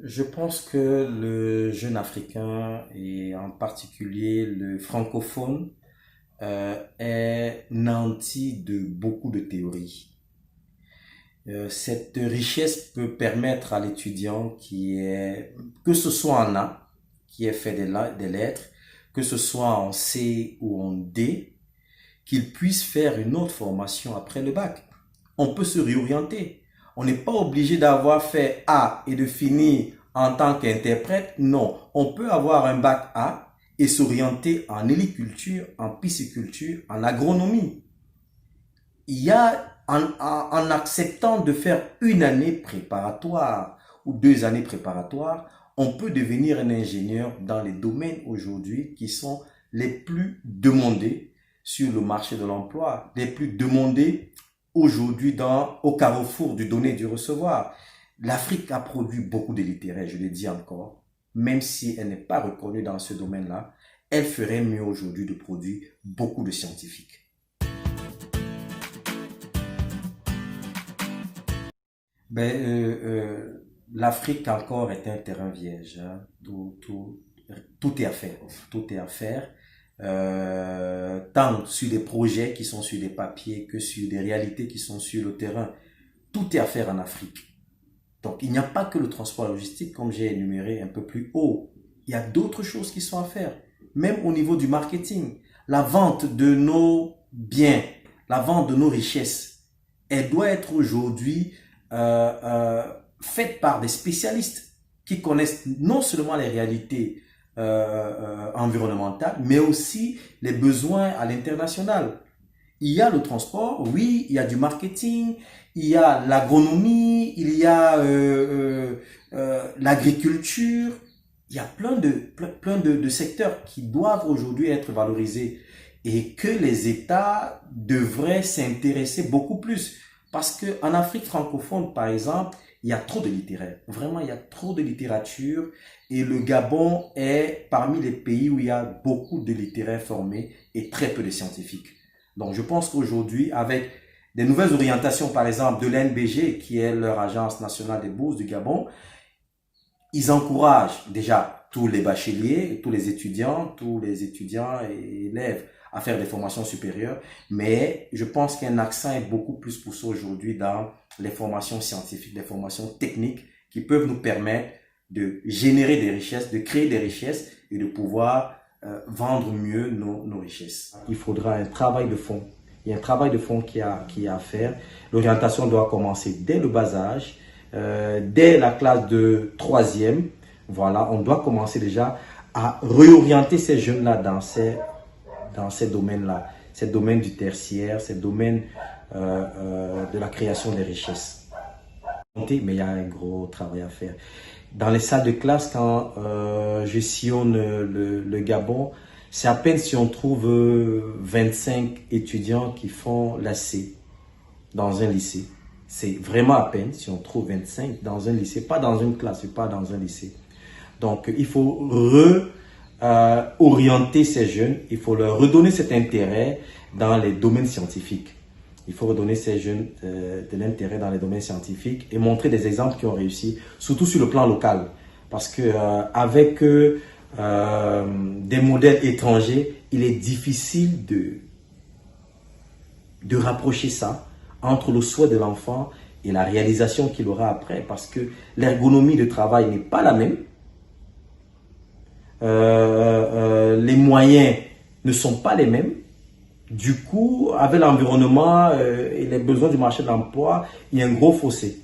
Je pense que le jeune africain et en particulier le francophone est nanti de beaucoup de théories. Cette richesse peut permettre à l'étudiant que ce soit en A, qui est fait des lettres, que ce soit en C ou en D, qu'il puisse faire une autre formation après le bac. On peut se réorienter. On n'est pas obligé d'avoir fait A et de finir en tant qu'interprète. Non, on peut avoir un bac A et s'orienter en héliculture, en pisciculture, en agronomie. Il y a, en acceptant de faire une année préparatoire ou 2 années préparatoires, on peut devenir un ingénieur dans les domaines aujourd'hui qui sont les plus demandés sur le marché de l'emploi, les plus demandés aujourd'hui au carrefour du donner et du recevoir. L'Afrique a produit beaucoup de littéraires, je le dis encore, même si elle n'est pas reconnue dans ce domaine-là, elle ferait mieux aujourd'hui de produire beaucoup de scientifiques. L'Afrique encore est un terrain vierge, hein. Tout est à faire, tout est à faire. Tant sur des projets qui sont sur des papiers que sur des réalités qui sont sur le terrain. Tout est à faire en Afrique. Donc, il n'y a pas que le transport logistique, comme j'ai énuméré un peu plus haut. Il y a d'autres choses qui sont à faire. Même au niveau du marketing, la vente de nos biens, la vente de nos richesses, elle doit être aujourd'hui faite par des spécialistes qui connaissent non seulement les réalités environnementales, mais aussi les besoins à l'international. Il y a le transport, oui, il y a du marketing, il y a l'agronomie, il y a l'agriculture. Il y a plein de secteurs qui doivent aujourd'hui être valorisés et que les États devraient s'intéresser beaucoup plus. Parce que en Afrique francophone, par exemple, il y a trop de littéraires. Vraiment, il y a trop de littérature et le Gabon est parmi les pays où il y a beaucoup de littéraires formés et très peu de scientifiques. Donc, je pense qu'aujourd'hui, avec des nouvelles orientations, par exemple, de l'NBG, qui est leur agence nationale des bourses du Gabon, ils encouragent déjà tous les bacheliers, tous les étudiants et élèves à faire des formations supérieures, mais je pense qu'un accent est beaucoup plus poussé aujourd'hui dans les formations scientifiques, les formations techniques qui peuvent nous permettre de générer des richesses, de créer des richesses et de pouvoir vendre mieux nos richesses. Il faudra un travail de fond. Il y a un travail de fond qui a à faire. L'orientation doit commencer dès le bas âge, dès la classe de 3e. Voilà, on doit commencer déjà à réorienter ces jeunes-là dans ces domaines-là, ces domaines du tertiaire, ces domaines de la création des richesses. Mais il y a un gros travail à faire. Dans les salles de classe, quand je sillonne le Gabon, c'est à peine si on trouve 25 étudiants qui font la C dans un lycée. C'est vraiment à peine si on trouve 25 dans un lycée, pas dans une classe, pas dans un lycée. Donc, il faut orienter ces jeunes, il faut leur redonner cet intérêt dans les domaines scientifiques. Il faut redonner ces jeunes de l'intérêt dans les domaines scientifiques et montrer des exemples qui ont réussi, surtout sur le plan local. Parce que avec des modèles étrangers, il est difficile de rapprocher ça entre le souhait de l'enfant et la réalisation qu'il aura après. Parce que l'ergonomie de travail n'est pas la même. Les moyens ne sont pas les mêmes. Du coup, avec l'environnement et les besoins du marché de l'emploi, il y a un gros fossé.